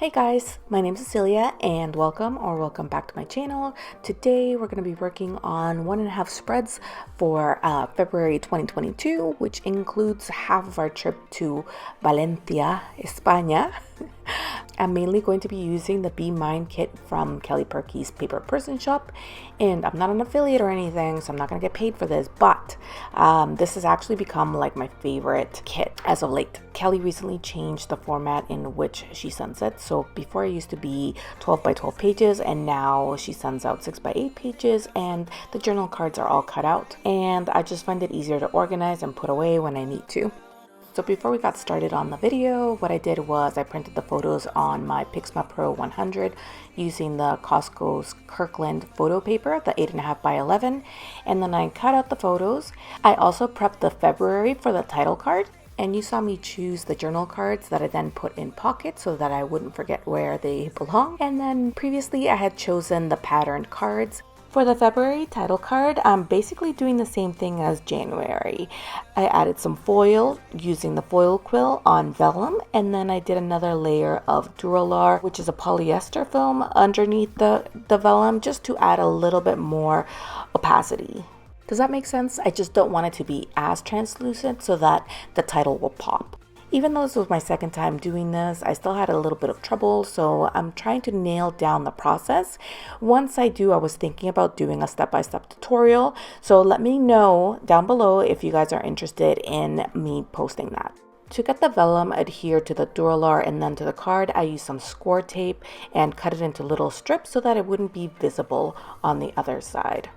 Hey guys, my name is Cecilia and welcome back to my channel. Today we're going to be working on 1.5 spreads for February 2022, which includes half of our trip to Valencia, España. I'm mainly going to be using the Be Mine kit from Kelly Perky's Paper Person Shop, and I'm not an affiliate or anything, so I'm not going to get paid for this, but this has actually become like my favorite kit as of late. Kelly recently changed the format in which she sends it. So before it used to be 12 by 12 pages, and now she sends out 6 by 8 pages, and the journal cards are all cut out, and I just find it easier to organize and put away when I need to. So before we got started on the video, what I did was I printed the photos on my Pixma Pro 100 using the Costco's Kirkland photo paper, the 8.5 by 11, and then I cut out the photos. I also prepped the February for the title card, and you saw me choose the journal cards that I then put in pockets so that I wouldn't forget where they belong. And then previously I had chosen the patterned cards. For the February title card, I'm basically doing the same thing as January. I added some foil using the foil quill on vellum, and then I did another layer of Duralar, which is a polyester film, underneath the vellum, just to add a little bit more opacity. Does that make sense? I just don't want it to be as translucent so that the title will pop. Even though this was my second time doing this, I still had a little bit of trouble, so I'm trying to nail down the process. Once I do, I was thinking about doing a step-by-step tutorial, so let me know down below if you guys are interested in me posting that. To get the vellum adhered to the Duralar and then to the card, I used some score tape and cut it into little strips so that it wouldn't be visible on the other side.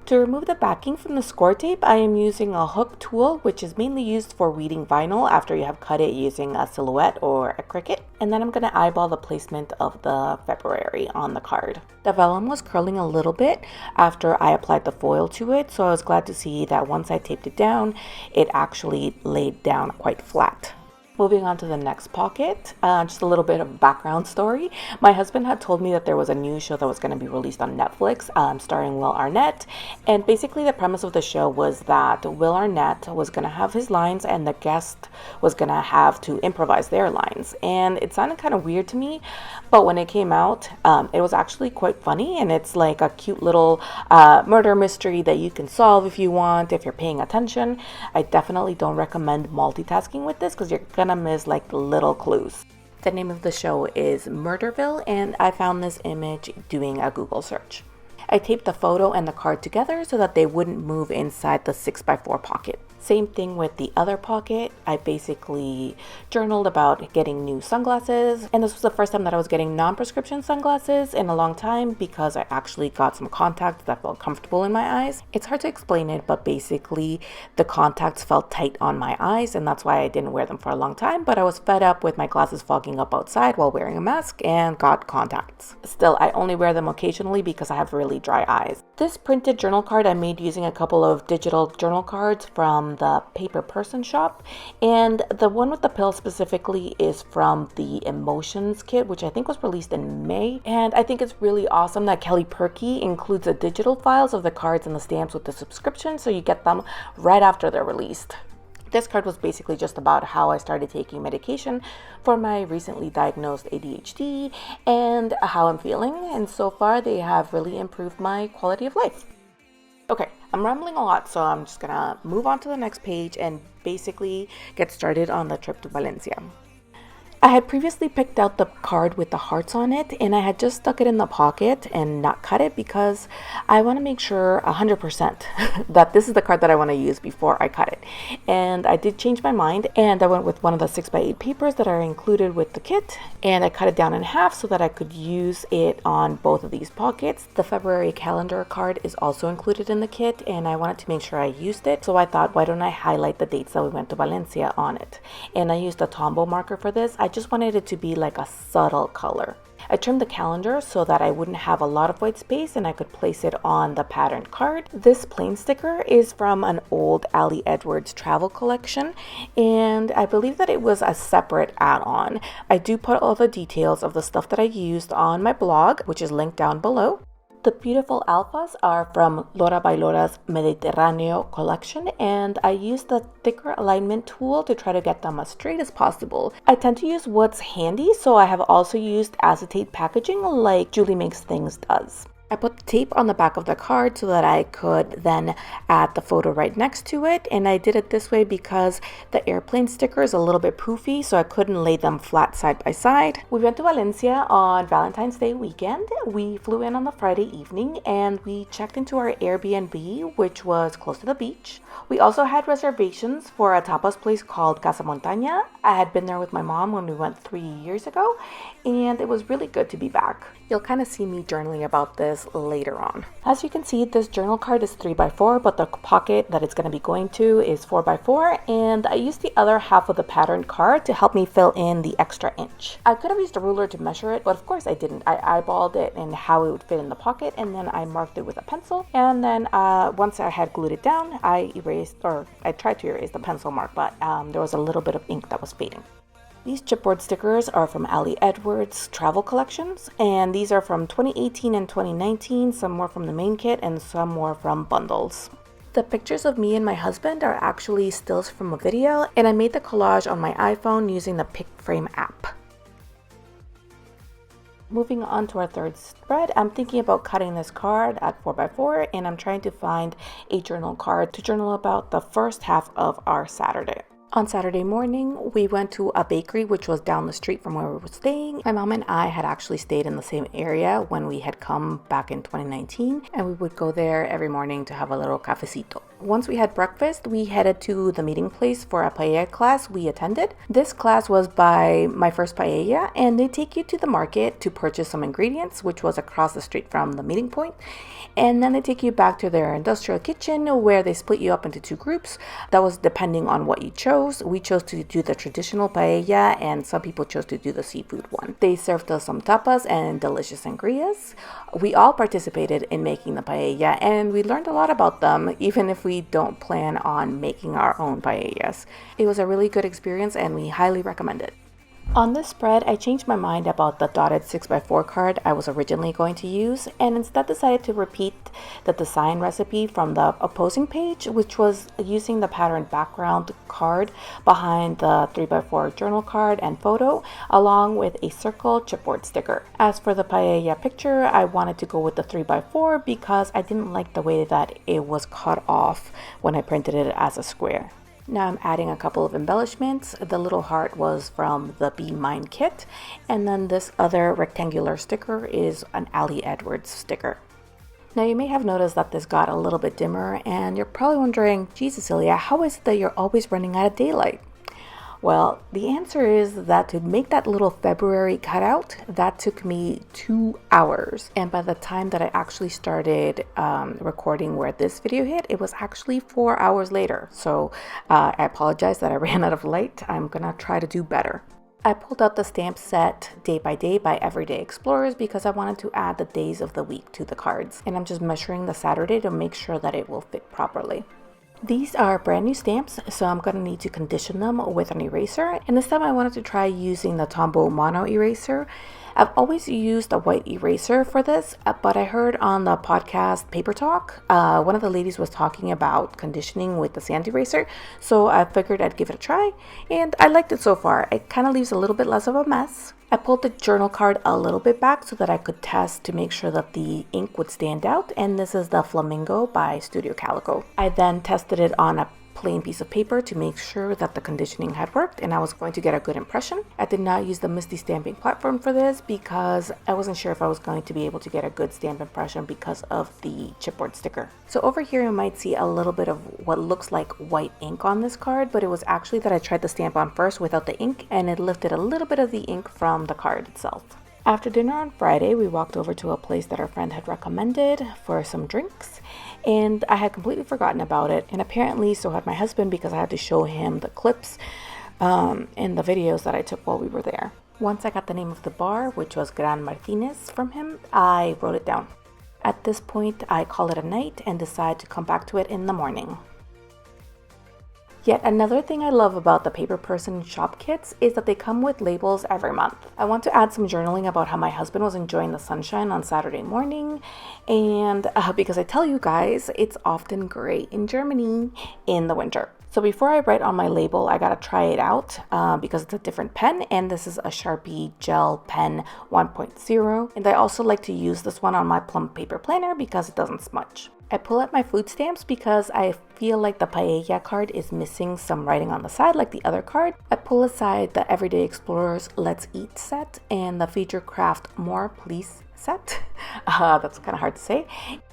To remove the backing from the score tape, I am using a hook tool, which is mainly used for weeding vinyl after you have cut it using a silhouette or a Cricut. And then I'm going to eyeball the placement of the February on the card. The vellum was curling a little bit after I applied the foil to it, so I was glad to see that once I taped it down, it actually laid down quite flat. Moving on to the next pocket, just a little bit of background story. My husband had told me that there was a new show that was going to be released on Netflix, starring Will Arnett. And basically the premise of the show was that Will Arnett was going to have his lines and the guest was going to have to improvise their lines. And it sounded kind of weird to me, but when it came out, it was actually quite funny. And it's like a cute little murder mystery that you can solve if you want, if you're paying attention. I definitely don't recommend multitasking with this because you're gonna miss like the little clues. The name of the show is Murderville, and I found this image doing a Google search. I taped the photo and the card together so that they wouldn't move inside the 6x4 pocket. Same thing with the other pocket. I basically journaled about getting new sunglasses, and this was the first time that I was getting non-prescription sunglasses in a long time because I actually got some contacts that felt comfortable in my eyes. It's hard to explain it, but basically the contacts felt tight on my eyes, and that's why I didn't wear them for a long time, but I was fed up with my glasses fogging up outside while wearing a mask and got contacts. Still, I only wear them occasionally because I have really dry eyes. This printed journal card I made using a couple of digital journal cards from the Paper Person Shop, and the one with the pill specifically is from the Emotions kit, which I think was released in May. And I think it's really awesome that Kelly Perky includes the digital files of the cards and the stamps with the subscription, so you get them right after they're released. This card was basically just about how I started taking medication for my recently diagnosed ADHD and how I'm feeling, and so far they have really improved my quality of life. Okay, I'm rambling a lot, so I'm just gonna move on to the next page and basically get started on the trip to Valencia. I had previously picked out the card with the hearts on it, and I had just stuck it in the pocket and not cut it because I want to make sure 100% that this is the card that I want to use before I cut it. And I did change my mind, and I went with one of the 6x8 papers that are included with the kit, and I cut it down in half so that I could use it on both of these pockets. The February calendar card is also included in the kit, and I wanted to make sure I used it, so I thought, why don't I highlight the dates that we went to Valencia on it? And I used a Tombow marker for this. I just wanted it to be like a subtle color. I trimmed the calendar so that I wouldn't have a lot of white space and I could place it on the patterned card. This plain sticker is from an old Ali Edwards travel collection, and I believe that it was a separate add-on. I do put all the details of the stuff that I used on my blog, which is linked down below. The beautiful alphas are from Lora by Lora's Mediterraneo collection, and I used the thicker alignment tool to try to get them as straight as possible. I tend to use what's handy, so I have also used acetate packaging like Julie Makes Things does. I put the tape on the back of the card so that I could then add the photo right next to it, and I did it this way because the airplane sticker is a little bit poofy, so I couldn't lay them flat side by side. We went to Valencia on Valentine's Day weekend. We flew in on the Friday evening and we checked into our Airbnb, which was close to the beach. We also had reservations for a tapas place called Casa Montaña. I had been there with my mom when we went 3 years ago, and it was really good to be back. You'll kind of see me journaling about this later on. As you can see, this journal card is 3x4, but the pocket that it's going to be going to is 4x4, and I used the other half of the patterned card to help me fill in the extra inch. I could have used a ruler to measure it, but of course I didn't. I eyeballed it and how it would fit in the pocket, and then I marked it with a pencil, and then once I had glued it down, I tried to erase the pencil mark, but there was a little bit of ink that was fading. These chipboard stickers are from Ali Edwards Travel Collections, and these are from 2018 and 2019. Some were from the main kit and some were from bundles. The pictures of me and my husband are actually stills from a video, and I made the collage on my iPhone using the PicFrame app. Moving on to our third spread, I'm thinking about cutting this card at 4x4, and I'm trying to find a journal card to journal about the first half of our Saturday. On Saturday morning, we went to a bakery which was down the street from where we were staying. My mom and I had actually stayed in the same area when we had come back in 2019, and we would go there every morning to have a little cafecito. Once we had breakfast, we headed to the meeting place for a paella class we attended. This class was by My First Paella, and they take you to the market to purchase some ingredients, which was across the street from the meeting point. And then they take you back to their industrial kitchen where they split you up into two groups. That was depending on what you chose. We chose to do the traditional paella, and some people chose to do the seafood one. They served us some tapas and delicious sangrias. We all participated in making the paella, and we learned a lot about them, even if we don't plan on making our own paellas. It was a really good experience, and we highly recommend it. On this spread, I changed my mind about the dotted 6x4 card I was originally going to use, and instead decided to repeat the design recipe from the opposing page, which was using the patterned background card behind the 3x4 journal card and photo, along with a circle chipboard sticker. As for the paella picture, I wanted to go with the 3x4 because I didn't like the way that it was cut off when I printed it as a square. Now I'm adding a couple of embellishments. The little heart was from the Be Mine kit, and then this other rectangular sticker is an Ali Edwards sticker. Now you may have noticed that this got a little bit dimmer, and you're probably wondering, gee Cecilia, how is it that you're always running out of daylight? Well, the answer is that to make that little February cutout, that took me 2 hours. And by the time that I actually started recording where this video hit, it was actually 4 hours later. So I apologize that I ran out of light. I'm gonna try to do better. I pulled out the stamp set Day by Day by Everyday Explorers because I wanted to add the days of the week to the cards. And I'm just measuring the Saturday to make sure that it will fit properly. These are brand new stamps, so I'm going to need to condition them with an eraser. And this time I wanted to try using the Tombow Mono eraser. I've always used a white eraser for this, but I heard on the podcast Paper Talk, one of the ladies was talking about conditioning with the sand eraser, so I figured I'd give it a try, and I liked it so far. It kind of leaves a little bit less of a mess. I pulled the journal card a little bit back so that I could test to make sure that the ink would stand out, and this is the Flamingo by Studio Calico. I then tested it on a plain piece of paper to make sure that the conditioning had worked and I was going to get a good impression. I did not use the Misty stamping platform for this because I wasn't sure if I was going to be able to get a good stamp impression because of the chipboard sticker. So over here you might see a little bit of what looks like white ink on this card, but it was actually that I tried the stamp on first without the ink, and it lifted a little bit of the ink from the card itself. After dinner on Friday, we walked over to a place that our friend had recommended for some drinks, and I had completely forgotten about it, and apparently so had my husband because I had to show him the clips in the videos that I took while we were there. Once I got the name of the bar, which was Gran Martinez, from him, I wrote it down. At this point, I call it a night and decide to come back to it in the morning. Yet another thing I love about the Paper Person shop kits is that they come with labels every month. I want to add some journaling about how my husband was enjoying the sunshine on Saturday morning, and because I tell you guys, it's often gray in Germany in the winter. So before I write on my label, I gotta try it out because it's a different pen, and this is a Sharpie Gel Pen 1.0. And I also like to use this one on my plum paper planner because it doesn't smudge. I pull out my food stamps because I feel like the paella card is missing some writing on the side like the other card. I pull aside the Everyday Explorers Let's Eat set and the Feature Craft More Please set. That's kind of hard to say.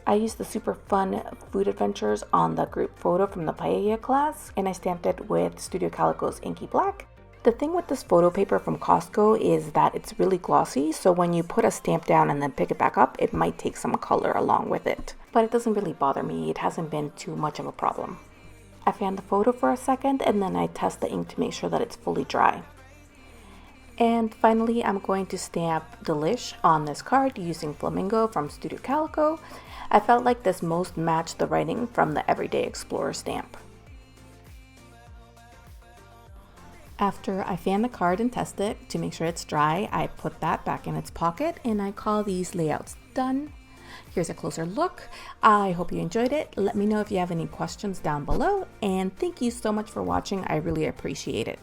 I used the super fun food adventures on the group photo from the paella class, and I stamped it with Studio Calico's Inky Black. The thing with this photo paper from Costco is that it's really glossy, so when you put a stamp down and then pick it back up, it might take some color along with it. But it doesn't really bother me. It hasn't been too much of a problem. I fan the photo for a second and then I test the ink to make sure that it's fully dry. And finally, I'm going to stamp Delish on this card using Flamingo from Studio Calico. I felt like this most matched the writing from the Everyday Explorer stamp. After I fan the card and test it to make sure it's dry, I put that back in its pocket and I call these layouts done. Here's a closer look. I hope you enjoyed it. Let me know if you have any questions down below, and thank you so much for watching. I really appreciate it.